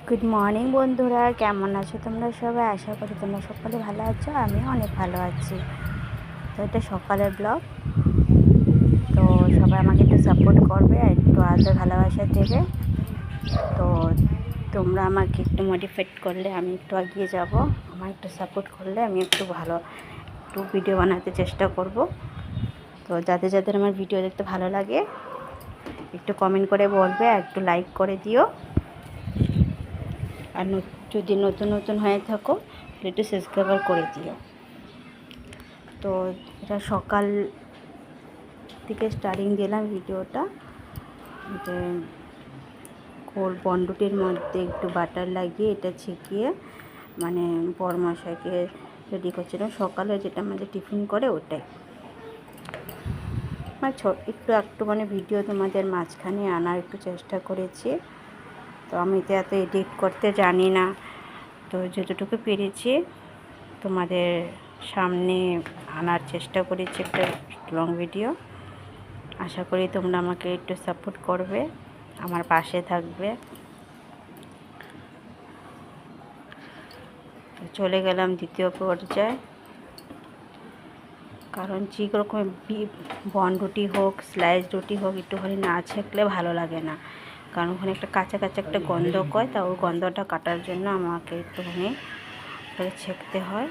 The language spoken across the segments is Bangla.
গুড মর্নিং বন্ধুরা, কেমন আছো তোমরা সবাই? আশা করি তোমরা সকালে ভালো আছো, আমি অনেক ভালো আছি। তো এটা সকালের ব্লগ। তো সবাই আমাকে একটু সাপোর্ট করবে, একটু আদর ভালোবাসা দেবে। তো তোমরা আমাকে একটু মোটিভেট করলে আমি একটু এগিয়ে যাব, আমার একটু সাপোর্ট করলে আমি একটু ভিডিও বানাতে চেষ্টা করব। তো যাদের যাদের আমার ভিডিও দেখতে ভালো লাগে একটু কমেন্ট করে বলবে, একটু লাইক করে দিও। আর যদি নতুন হয়ে থাকো একটু সাবস্ক্রাইব করে দিও। তো এটা সকাল থেকে স্টার্টিং দিলাম ভিডিওটা, যে বনরুটির মধ্যে একটু বাটার লাগিয়ে এটা ছেঁকিয়ে মানে বরমশাইকে রেডি করছিলাম। সকালে যেটা আমাদের টিফিন করে ওটাই মানে একটু মানে ভিডিও তোমাদের মাঝখানে আনার একটু চেষ্টা করেছি। তো আমি তো এত এডিট করতে জানি না, তো যতটুকু পেরেছি তোমাদের সামনে আনার চেষ্টা করেছি একটা লং ভিডিও। আশা করি তোমরা আমাকে একটু সাপোর্ট করবে, আমার পাশে থাকবে। চলে গেলাম দ্বিতীয় পর্যায়ে, কারণ যে রকম বনরুটি হোক স্লাইস রুটি হোক একটুখানি না ছেঁকলে ভালো লাগে না, কারণ ওখানে একটা কাঁচা একটা গন্ধ কয়, তা ওই গন্ধটা কাটার জন্য আমাকে একটুখানি ছেঁকতে হয়।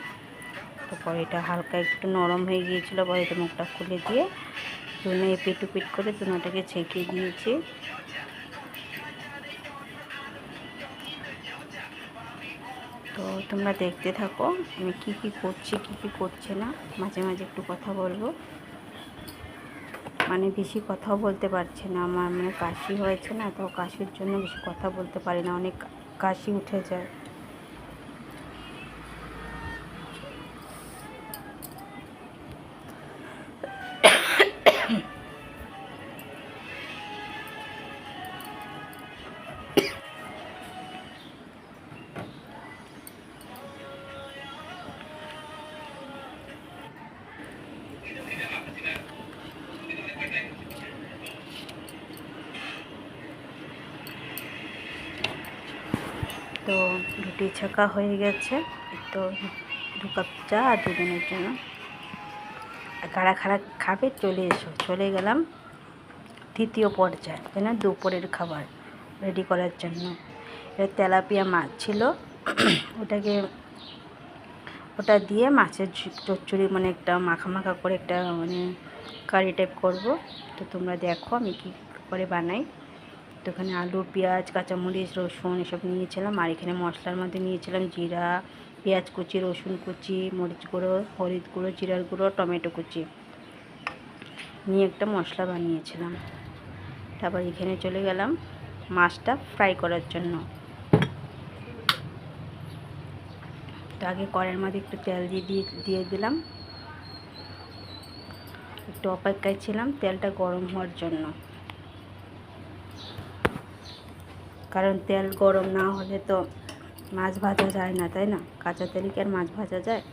তারপরে এটা হালকা একটু নরম হয়ে গিয়েছিলো, পরে এটা মুখটা খুলে দিয়ে দুনো এপিট উপিট করে দুনোটাকে ছেঁকে দিয়েছি। তো তোমরা দেখতে থাকো আমি কি করছি কি করছে না, মাঝে মাঝে একটু কথা বলবো। মানে বেশি কথাও বলতে পারছি না, আমার মানে কাশি হয়েছে না, তো কাশির জন্য বেশি কথা বলতে পারি না, অনেক কাশি উঠে যায়। তো রুটি ছাকা হয়ে গেছে, তো 2 কাপ চা আর দুজনের জন্য। কারা খাবে চলে এসো। চলে গেলাম তৃতীয় পর্যায়ে, যেন দুপুরের খাবার রেডি করার জন্য। এটা তেলাপিয়া মাছ ছিল, ওটা দিয়ে মাছের চচ্চড়ি মানে একটা মাখা করে একটা মানে কারি টাইপ করব। তো তোমরা দেখো আমি কী করে বানাই। তো এখানে আলু পেঁয়াজ কাঁচামরিচ রসুন এসব নিয়েছিলাম, আর এখানে মশলার মধ্যে নিয়েছিলাম জিরা পেঁয়াজ কুচি রসুন কুচি মরিচ গুঁড়ো হলুদ গুঁড়ো জিরার গুঁড়ো টমেটো কুচি নিয়ে একটা মশলা বানিয়েছিলাম। তারপর এখানে চলে গেলাম মাছটা ফ্রাই করার জন্য। তো আগে কড়াইয়ের মধ্যে একটু তেল দিয়ে দিলাম, একটু অপেক্ষায় ছিলাম তেলটা গরম হওয়ার জন্য, কারণ তেল গরম না হলে তো মাছ ভাজা যায় না, তাই না? কাঁচা তেলে কি আর মাছ ভাজা যায়?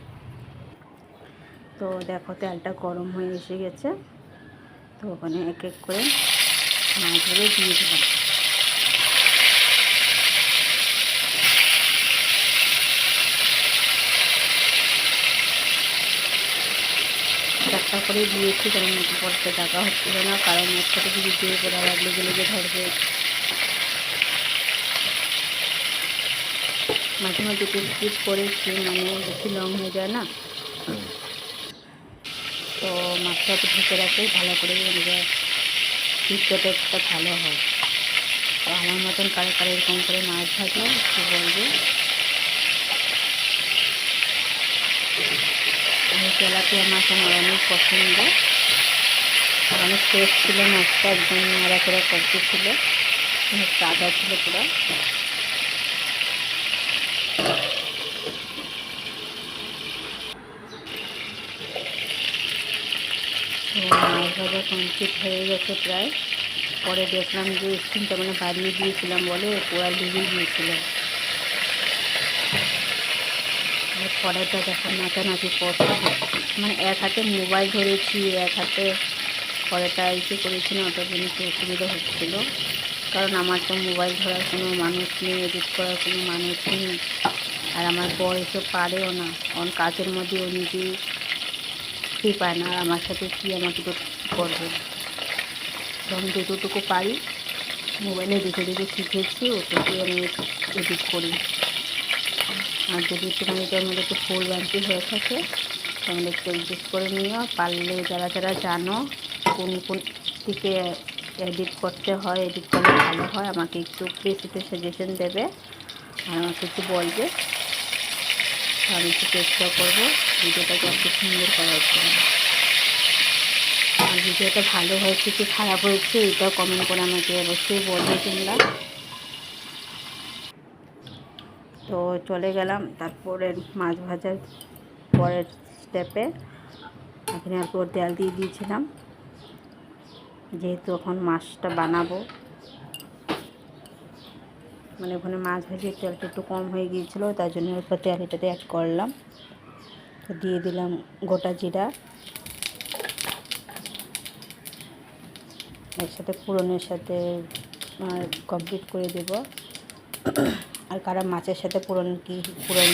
তো দেখো তেলটা গরম হয়ে এসে গেছে, তো ওখানে এক এক করে মাছগুলো দিয়ে দিলাম। একটা করে দিয়েছি, কারণ পরতে টাকা হচ্ছিল না, কারণ একটা থেকে ভিডিও করে আবার লেগে ধরবে। মাঝে মাঝে একটু স্কিপ করেছি, মানে বেশি লং হয়ে যায় না, তো মাছটাকে ঢেকে রাখলেই ভালো করে ভিডিওটা ভালো হয়। তো আমার মতন কারে এরকম করে মাছ ভাজো একটু বলবে। আমি তেলাপিয়া মাছ আমার অনেক পছন্দ, অনেক টেস্ট ছিল মাছটা, একদম নাড়াচাড়া করতেছিল, অনেক তাজা ছিল পুরো। তো মাছ ভাজা কমপ্লিট হয়ে গেছে প্রায়। পরে দেখলাম যে স্টিমটা মানে বাড়িয়ে দিয়েছিলাম বলে পোড়া লেগে গিয়েছিল। কড়াইটা যখন নাচানাচি করতে মানে এক হাতে মোবাইল ধরেছি, এক হাতে কড়াইটা করেছি না, ওটার জন্য একটু অসুবিধা হচ্ছিলো। কারণ আমার তো মোবাইল ধরার কোনো মানুষ নেই, এডিট করার কোনো মানুষ নেই। আর আমার বর এসব পারেও না, কারণ কাজের মধ্যে ও নিজেই ফ্রি পায় না। আর আমার সাথে কি আমাকে তো করবে। তো আমি যতটুকু পারি মোবাইলে দেখে দেখে শিখেছি, ওটুকু আমি এডিট করি। আর যদি তোমার এটার মধ্যে একটু ফুল বাঞ্চি হয়ে থাকে তাহলে একটু অ্যাডজাস্ট করে নিও। পারলে যারা যারা জানো কোন কোন দিকে এডিট করতে হয়, এডিট করলে ভালো হয়, আমাকে একটু প্লিজ একটু সাজেশন দেবে আর আমাকে একটু বলবে। আমি একটু চেষ্টা করবো ভিডিওটাকে একটু সুন্দর করার জন্য। আর ভিডিওটা ভালো হয়েছে কি খারাপ হয়েছে এটাও কমেন্ট করে আমাকে অবশ্যই বলবে তোমরা। তো চলে গেলাম তারপরে মাছ ভাজার পরের স্টেপে। এখানে আর পুরো তেল দিয়ে দিয়েছিলাম, যেহেতু এখন মাছটা বানাবো। মানে ওখানে মাছ ভেজে তেলটা একটু কম হয়ে গিয়েছিলো, তার জন্য ওপর তেল এটাতে অ্যাড করলাম। তো দিয়ে দিলাম গোটা জিরা, এর সাথে ফোড়নের সাথে কমপ্লিট করে দেব। আর কারা মাছের সাথে ফোড়ন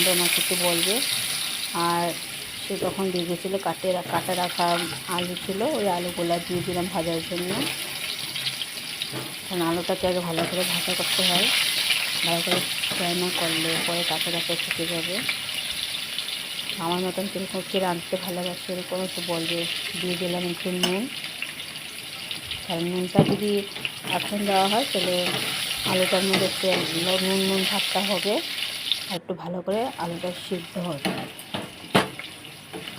দেয় আমাকে একটু বলবে। আর সে তখন দিয়ে গেছিলো কাটা রাখা আলু ছিল, ওই আলুগুলো দিয়ে দিলাম ভাজার জন্য। কারণ আলুটাকে আগে ভালো করে ভাজা করতে হয়, ভালো করে ফ্রাই না করলে পরে কাঁচা কাঁচা থেকে যাবে। আমার মতন কীরকম কে রাঁধতে ভালোবাসে এরকম একটু বলবে। দিয়ে দিলাম একটু নুন, কারণ নুনটা যদি এখন দেওয়া হয় তাহলে আলুটার মধ্যে একটু নুন ভাবটা হবে আর একটু ভালো করে আলুটা সিদ্ধ হবে।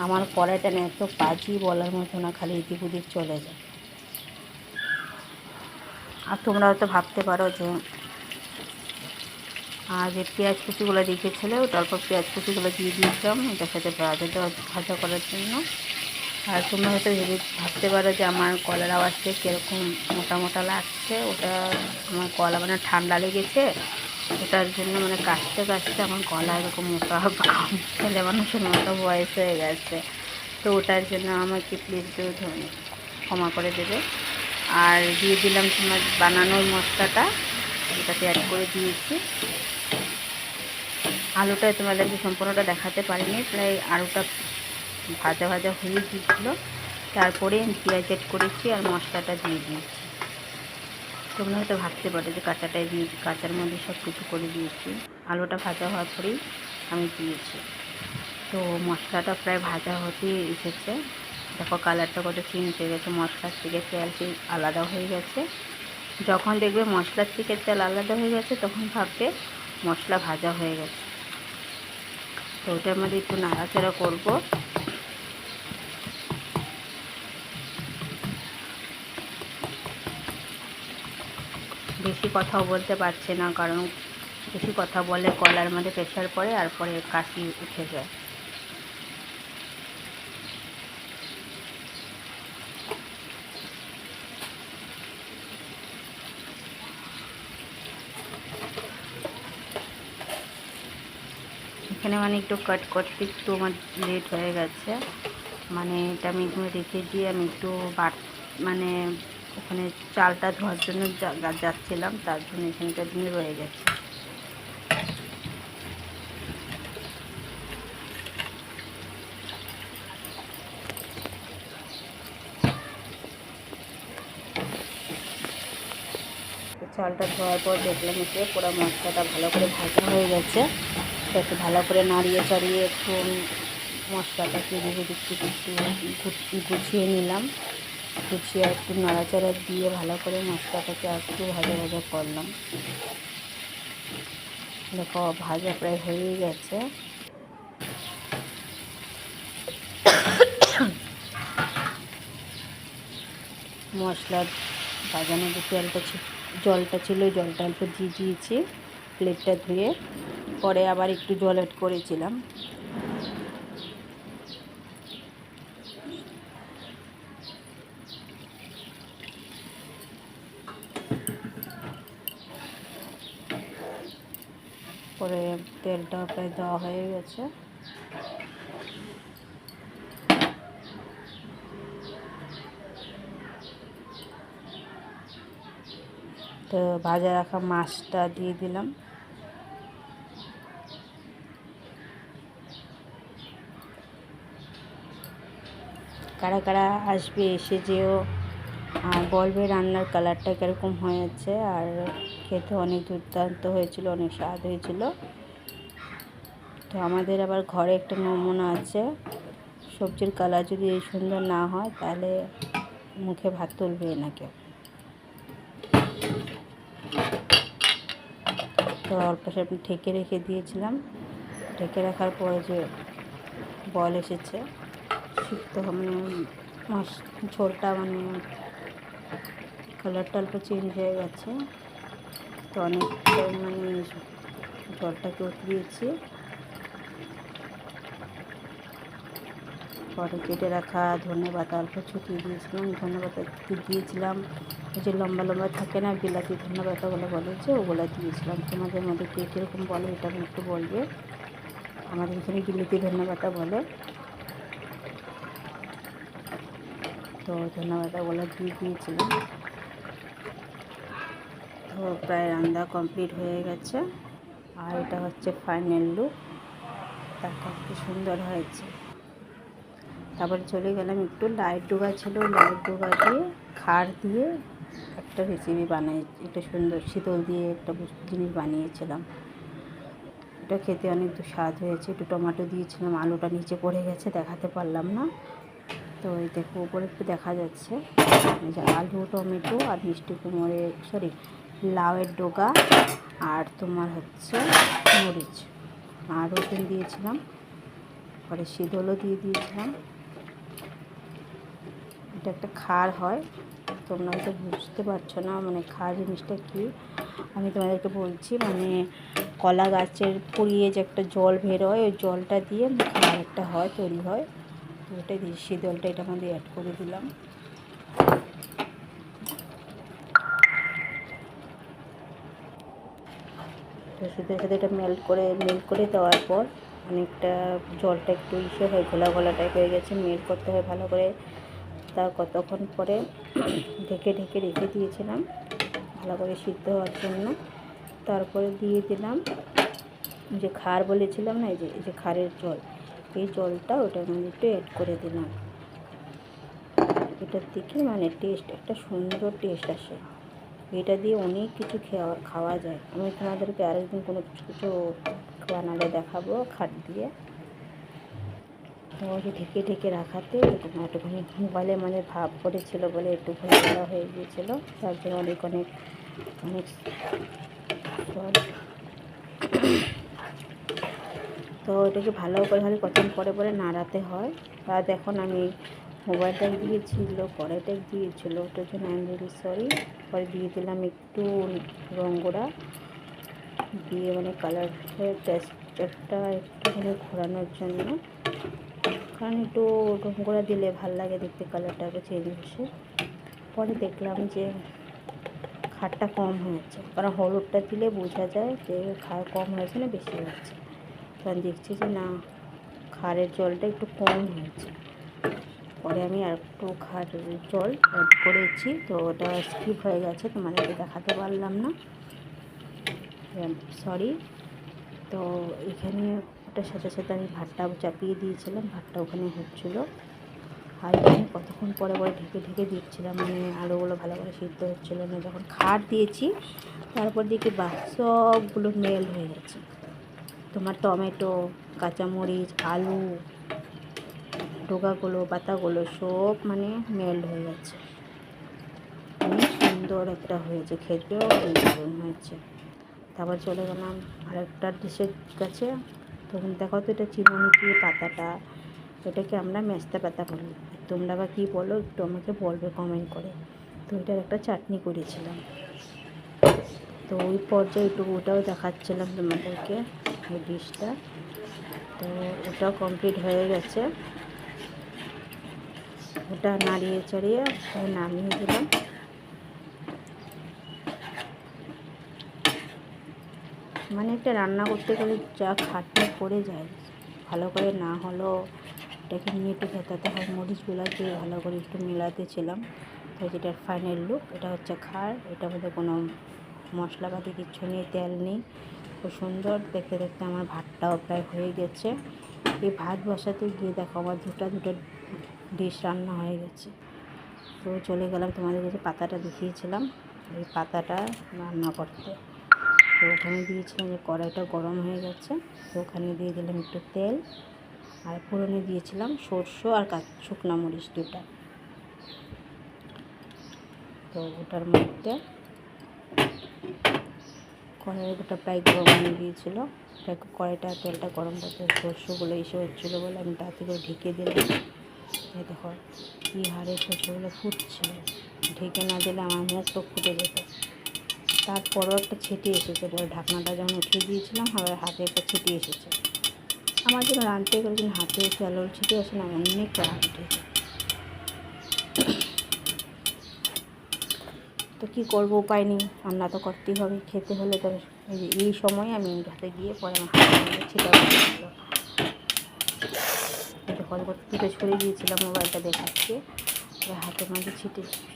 আমার কড়াইটা না এত বাজি বলার মতো না, খালি এদিক ওদিক চলে যায়। আর তোমরা হয়তো ভাবতে পারো যে যে পেঁয়াজ কুচিগুলো রেখেছিলে তারপর পেঁয়াজ কুচিগুলো দিয়ে দিয়েছিলাম এটার সাথে ভাজা করার জন্য। আর তোমরা হয়তো ভাবতে পারো যে আমার গলার আওয়াজটা কীরকম মোটা মোটা লাগছে। ওটা আমার গলা মানে ঠান্ডা লেগেছে, ওটার জন্য মানে কাশতে কাশতে আমার গলা এরকম মোটা ছেলে মানুষের মতো বয়স হয়ে গেছে। তো ওটার জন্য আমাকে প্লিজ ক্ষমা করে দেবে। আর দিয়ে দিলাম তোমার বানানোর মশলাটা, এটাতে অ্যাড করে দিয়েছি। আলুটা তোমাদেরকে সম্পূর্ণটা দেখাতে পারিনি, প্রায় আলুটা ভাজা ভাজা হয়ে গিয়েছিল। তারপরে আমি পেঁয়াজ অ্যাড করেছি আর মশলাটা দিয়ে দিয়েছি। তোমরা হয়তো ভাবতে পারো যে কাঁচাটাই দিয়েছি, কাঁচার মধ্যে সব কিছু করে দিয়েছি। আলুটা ভাজা হওয়ার পরেই আমি দিয়েছি। তো মশলাটা প্রায় ভাজা হতে এসেছে। দেখো কালারটা কত চেঞ্জ হয়ে গেছে, মশলার থেকে তেল আলাদা হয়ে গেছে। যখন দেখবে মশলার থেকে তেল আলাদা হয়ে গেছে তখন ভাববে মশলা ভাজা হয়ে গেছে। তো ওটার মধ্যে একটু নাড়াচাড়া করব। বেশি কথাও বলতে পারছি না, কারণ বেশি কথা বলে গলার মধ্যে প্রেশার পড়ে আর পরে কাশি উঠে যায়। এখানে মানে একটু কাট করতে একটু আমার লেট হয়ে গেছে। মানে এটা আমি রেখে দিয়ে আমি একটু মানে ওখানে চালটা ধোয়ার জন্য যাচ্ছিলাম, তার জন্য এখানটা দিয়ে রয়ে গেছে। চালটা ধোয়ার পর দেখলাম যে পুরো মশলাটা ভালো করে ভাজা হয়ে গেছে। তো একটু ভালো করে নাড়িয়ে চাড়িয়ে একটু মশলাটাকে একটু গুছিয়ে নিলাম। গুছিয়ে একটু নাড়াচাড়া দিয়ে ভালো করে মশলাটাকে একটু ভাজা ভাজা করলাম। দেখো ভাজা প্রায় হয়ে গেছে। মশলা ভাজানো যে জলটা ছিল জলটা অল্প দিয়ে দিয়েছি, প্লেটটা ধুয়ে পরে আবার একটু জল অ্যাড করেছিলাম। পরে তেলটা প্রায় দেওয়া হয়ে গেছে। তো ভাজা রাখা মাছটা দিয়ে দিলাম। কারা কারা আসবে এসে যেও আর বলবে রান্নার কালারটা কীরকম হয়েছে। আর খেতে অনেক দুর্দান্ত হয়েছিল, অনেক স্বাদ হয়েছিল। তো আমাদের আবার ঘরে একটা নমুনা আছে, সবজির কালার যদি এই সুন্দর না হয় তাহলে মুখে ভাত তুলবে না কেউ। তো অল্প স্বল্প ঢেকে রেখে দিয়েছিলাম। ঢেকে রাখার পরে যে বল এসেছে, সিদ্ধ মানে মাছ ঝোলটা মানে কালারটা অল্প চেঞ্জ হয়ে গেছে। তো অনেকটা মানে জলটাকে উঠিয়েছি। পরে কেটে রাখা ধনেপাতা অল্প ছুটিয়ে দিয়েছিলাম। ধনেপাতা দিয়েছিলাম, ওই যে লম্বা লম্বা থাকে না বিলাতি ধনেপাতাগুলো বলে যে, ওগুলো দিয়েছিলাম। তোমাদের মধ্যে কে কীরকম বলে এটা একটু বলবে। আমাদের এখানে বিলাতি ধনেপাতা বলে। তো ধনেপাতাগুলো দিয়ে দিয়েছিলাম। তো প্রায় রান্না কমপ্লিট হয়ে গেছে। আর এটা হচ্ছে ফাইনাল লুক, তারপর কি সুন্দর হয়েছে। তারপরে চলে গেলাম, একটু লাইট ডোগা ছিল, লাইট ডোগা দিয়ে খাড় দিয়ে একটা রেসিপি বানাই, একটা সুন্দর শীতল দিয়ে একটা জিনিস বানিয়েছিলাম। এটা খেতে অনেক স্বাদ হয়েছে। একটু টমেটো দিয়েছিলাম, আলুটা নিচে পড়ে গেছে দেখাতে পারলাম না। তো এই দেখো উপরে একটু দেখা যাচ্ছে যে আলু টমেটো আর মিষ্টি কুমড়ের লাউয়ের ডোগা আর তোমার হচ্ছে মরিচ আর রসুন দিয়েছিলাম। পরে শীতলও দিয়ে দিয়েছিলাম। এটা একটা খাড় হয়, তোমরা হয়তো বুঝতে পারছো না মানে খাড় জিনিসটা কী। আমি তোমাদেরকে বলছি, মানে কলা গাছের পুড়িয়ে যে একটা জল বেরোয়, ওই জলটা দিয়ে খাড় একটা হয়, তৈরি হয়। তো ওটাই দিয়ে শীতলটা এটা মধ্যে অ্যাড করে দিলাম। তো শীতের সাথে এটা মেল্ট করে দেওয়ার পর অনেকটা জলটা একটু হয়, ঘোলা ঘোলা টাইপ হয়ে গেছে। মেল্ট করতে হয় ভালো করে। তা কতক্ষণ পরে ঢেকে রেখে দিয়েছিলাম ভালো করে সিদ্ধ হওয়ার জন্য। তারপরে দিয়ে দিলাম যে খাড় বলেছিলাম না, এই যে খাড়ের জল, এই জলটা ওটার মধ্যে একটু অ্যাড করে দিলাম। এটার দিকে মানে টেস্ট, একটা সুন্দর টেস্ট আসে। এটা দিয়ে অনেক কিছু খাওয়া যায়। আমি তোমাদেরকে আরেকদিন কোনো কিছু বানালে দেখাবো খাট দিয়ে। তো ঢেকে রাখাতে একটুখানি মোবাইলে মানে ভাব পড়েছিল বলে একটু ভালো হয়ে গিয়েছিল, তার জন্য অনেক তো এটাকে ভালো করে কতক্ষণ পরে নাড়াতে হয়। তা দেখুন আমি মোবাইলটা দিয়েছিল, কড়াইটা দিয়েছিল, ওটার জন্য আই এম ভেরি সরি। পরে দিয়ে দিলাম একটু রঙ গুঁড়া দিয়ে মানে কালারের টেক্সচারটা একটুখানি ঘোরানোর জন্য, কারণ একটু রঙ গুঁড়া দিলে ভাল লাগে দেখতে, কালারটা একটু চেঞ্জ আসে। পরে দেখলাম যে খারটা কম হয়েছে, কারণ হলুদটা দিলে বোঝা যায় যে খার কম হয়েছে না বেশি হয়েছে। কারণ দেখছি যে না, খারের জলটা একটু কম হয়েছে। পরে আমি আর একটু খারের জল অ্যাড করেছি। তো ওটা স্কিপ হয়ে গেছে, তোমাদেরকে দেখাতে পারলাম না, সরি। তো এখানে ওটার সাথে আমি ভাতটা চাপিয়ে দিয়েছিলাম, ভাতটা ওখানে হচ্ছিলো। আর এখানে কতক্ষণ পরে ঢেকে দিচ্ছিলাম, মানে আলুগুলো ভালো করে সিদ্ধ হচ্ছিলো না। যখন খাড় দিয়েছি তারপর দেখি সবগুলো মেল্ট হয়ে গেছে। তোমার টমেটো, কাঁচামরিচ, আলু ডোগাগুলো পাতাগুলো সব মানে মেল্ট হয়ে গেছে। অনেক সুন্দর একটা হয়েছে, খেতেও দারুণ হয়েছে। তারপর চলে গেলাম আরেকটা ডিশের কাছে। তখন দেখো তো এটা চিরুনি পাতাটা, এটাকে আমরা মেস্তা পাতা বলি, তোমরা বা কী বলো একটু আমাকে বলবে কমেন্ট করে। তো এটার একটা চাটনি করেছিলাম। তো ওই পর্যায়ে একটু ওটাও দেখাচ্ছিলাম তোমাদেরকে, ওই ডিশটা। তো ওটাও কমপ্লিট হয়ে গেছে। ওটা নাড়িয়ে চাড়িয়ে নামিয়ে দিলাম। মানে একটা রান্না করতে গেলে যা খাটনি পড়ে যায়, ভালো করে না হলেও এটাকে নিয়ে একটু ভেতাতে হয়, মরিচগুলোকে ভালো করে একটু মেলাতে ছিলাম। তো যেটার ফাইনাল লুক, এটা হচ্ছে খাড়। এটার মধ্যে কোনো মশলাপাতি কিচ্ছু নেই, তেল নেই, খুব সুন্দর। দেখতে দেখতে আমার ভাতটাও প্রায় হয়ে গেছে। এই ভাত বসাতে গিয়ে দেখো আমার দুটো ডিশ রান্না হয়ে গেছে। তো চলে গেলাম, তোমাদের যে পাতাটা দেখিয়েছিলাম এই পাতাটা রান্না করতে। তো ওখানে দিয়েছিলাম, যে কড়াইটা গরম হয়ে গেছে, তো ওখানে দিয়ে দিলাম একটু তেল, আর ফোড়নে দিয়েছিলাম সরষে আর শুকনো মরিচ দুটা। তো ওটার মধ্যে কড়াইটা প্রায় গরম হয়ে গিয়েছিল, কড়াইটা তেলটা গরম করতে সরষেগুলো এসে হচ্ছিলো বলে আমি তাড়াতাড়ি করে ঢেকে দিলাম। এই দেখো কী হারে সরষেগুলো ফুটছিল, ঢেকে না দিলে আমার মুখটা ফুটে যেত। তারপরও একটা ছিটি এসেছে, ঢাকনাটা যখন উঠিয়ে দিয়েছিলাম আবার হাতে একটা ছিটি এসেছে। আমার জন্য রাঁধতে গেলে যখন হাতে তেলের ছিটি আসে না, অনেক রাগ উঠেছে। তো কী করবো, উপায় নেই, রান্না তো করতেই হবে, খেতে হলে তো। এই সময় আমি হাতে গিয়ে পরে আমার হাতে ছিটা পড়েছিল, এটা কল করতে দুটো ছড়িয়ে দিয়েছিলাম, মোবাইলটা দেখাচ্ছে হাতের মাঝে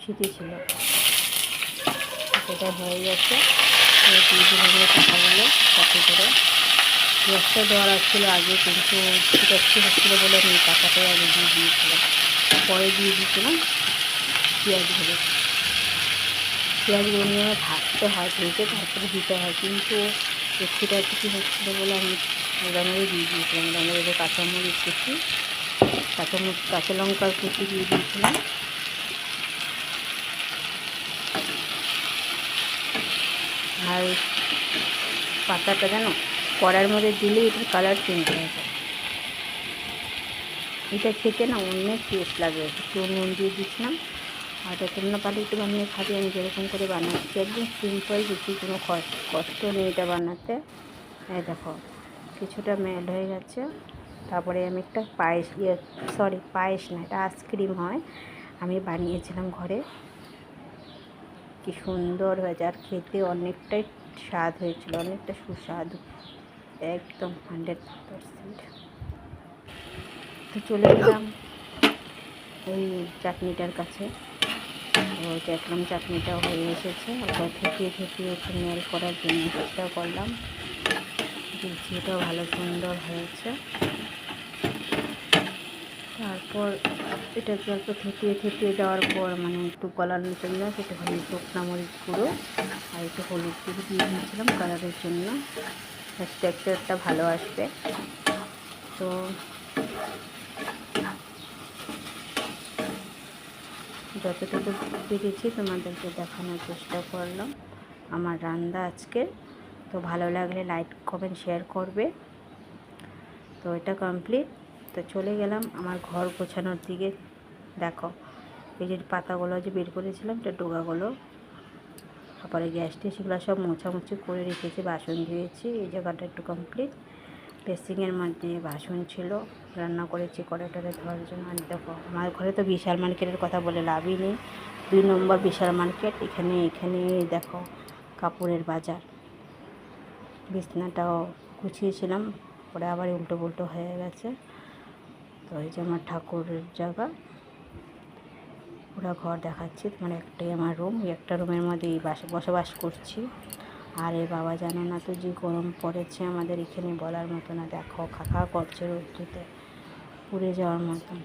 ছিটে ছিল। সেটা হয়ে গেছে, টাকাগুলো কত করে গ্যাসটা দেওয়ার আসছিল আগে, কিন্তু ছিটাচ্ছি হচ্ছিলো বলে আমি টাকাটাই আগে দিয়ে দিয়েছিলাম। পরে দিয়ে দিয়েছিলাম পেঁয়াজগুলো নিয়ে ভাজতে হয়, ভেজে তারপরে দিতে হয়, কিন্তু ছিটাছিটি হচ্ছিলো বলে আমি রান্নারে দিয়ে দিয়েছিলাম। রান্নারে কাঁচামরিচ কুচি, কাঁচা লঙ্কার কুচি দিয়ে দিয়েছিলাম। আর পাতাটা যেন কড়ার মধ্যে দিলে এটার কালার চেঞ্জ হয়ে যায়, এটা খেতে না অনেক টেস্ট লাগে। একটু নুন দিয়ে দিচ্ছিলাম, আর তোমরা পালে একটু বানিয়ে খাবে। আমি যেরকম করে বানাচ্ছি একদম সিম্পল, বেশি কোনো কষ্ট নেই এটা বানাতে। এই দেখো কিছুটা মেল্ট হয়ে গেছে। তারপরে আমি একটা পায়েস না, এটা আইসক্রিম হয়, আমি বানিয়েছিলাম ঘরে। কি সুন্দর হয়েছে, আর খেতে অনেকটাই স্বাদ হয়েছিল, অনেকটা সুস্বাদু, একদম 100%। তো চলে গেলাম ওই চাটনিটার কাছে, তো দেখলাম চাটনিটাও হয়ে এসেছে। আবার থেকিয়ে একটু মেল করার জন্য চেষ্টা করলাম, দেখছি এটাও ভালো সুন্দর হয়েছে। তারপর এটাকে একটু থেতিয়ে দেওয়ার পর মানে একটু গলানোর জন্য সেটা হলুদ শুকনো মরিচ গুঁড়ো আর একটু হলুদ গুঁড়ো দিয়ে দিয়েছিলাম কালারের জন্য, টেক্সচারটা ভালো আসবে। তো যতটুকু পেরেছি তোমাদেরকে দেখানোর চেষ্টা করলাম আমার রান্না আজকে। তো ভালো লাগলে লাইক কমেন্ট শেয়ার করবে। তো এটা কমপ্লিট। তো চলে গেলাম আমার ঘর গোছানোর দিকে। দেখো এই যে পাতাগুলো যে বের করেছিলাম, এটা ডোগাগুলো, তারপরে গ্যাসটি সেগুলো সব মোছামুছি করে রেখেছি, বাসন ধুয়েছি। এই জায়গাটা একটু কমপ্লিট। বেসিংয়ের মধ্যে বাসন ছিল, রান্না করেছি কড়াইটারে ধোয়ার জন্য। আর দেখো আমার ঘরে তো বিশাল মার্কেটের কথা বলে লাভই নেই, 2 নম্বর বিশাল মার্কেট। এখানে দেখো কাপড়ের বাজার। বিছনাটাও গুছিয়েছিলাম, পরে আবার উল্টো হয়ে গেছে। তো এই যে আমার ঠাকুরের জায়গা, পুরো ঘর দেখাচ্ছি তোমার। একটাই আমার রুম, একটা রুমের মধ্যেই বসবাস করছি। আরে বাবা জানো না তো যে গরম পড়েছে আমাদের এখানে, বলার মতো না। দেখো খাখা করছে রোদ্দুতে, পুড়ে যাওয়ার মতন।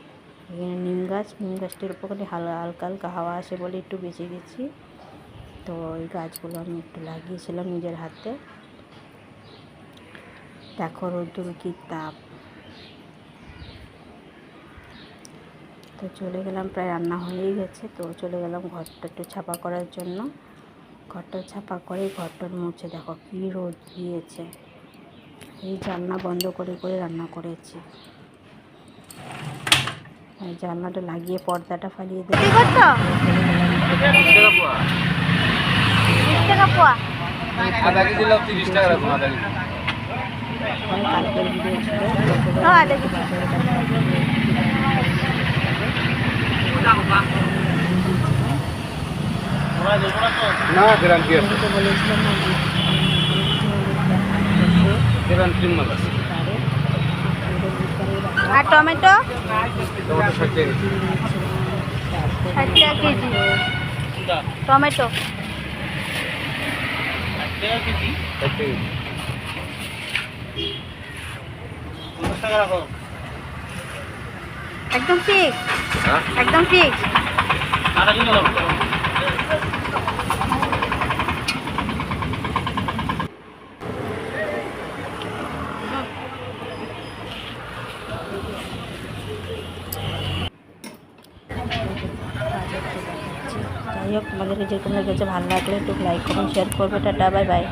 এখানে নিম গাছটির উপর হালকা হাওয়া আসে বলে একটু বেঁচে গেছি। তো এই গাছগুলো আমি একটু লাগিয়েছিলাম নিজের হাতে। দেখো রোদ্দুর কি তাপ। তো চলে গেলাম, প্রায় রান্না হয়েই গেছে। তো চলে গেলাম ঘরটা একটু ছাপা করার জন্য। ঘরটা ছাপা করে ঘরটার মুছে দেখো কী রোদ দিয়েছে। এই জানলা বন্ধ করে রান্না করেছি। এই জানলাটা লাগিয়ে পর্দাটা ফালিয়ে দেবো। কালকের ভিডিও ছিল না গ্যারান্টি আছে, বলেছিলাম না গ্যারান্টি মাল আছে। আর টমেটো টমেটো 60 টাকা কেজি। 60 টাকা কেজি টমেটো। কেজি। একদম ফিক্স, হ্যাঁ একদম ফিক্স। যাই হোক, তোমাদেরকে যেরকম লেগেছে ভালো লাগলে একটু লাইক কমেন্ট শেয়ার করবে। Tata, bye bye.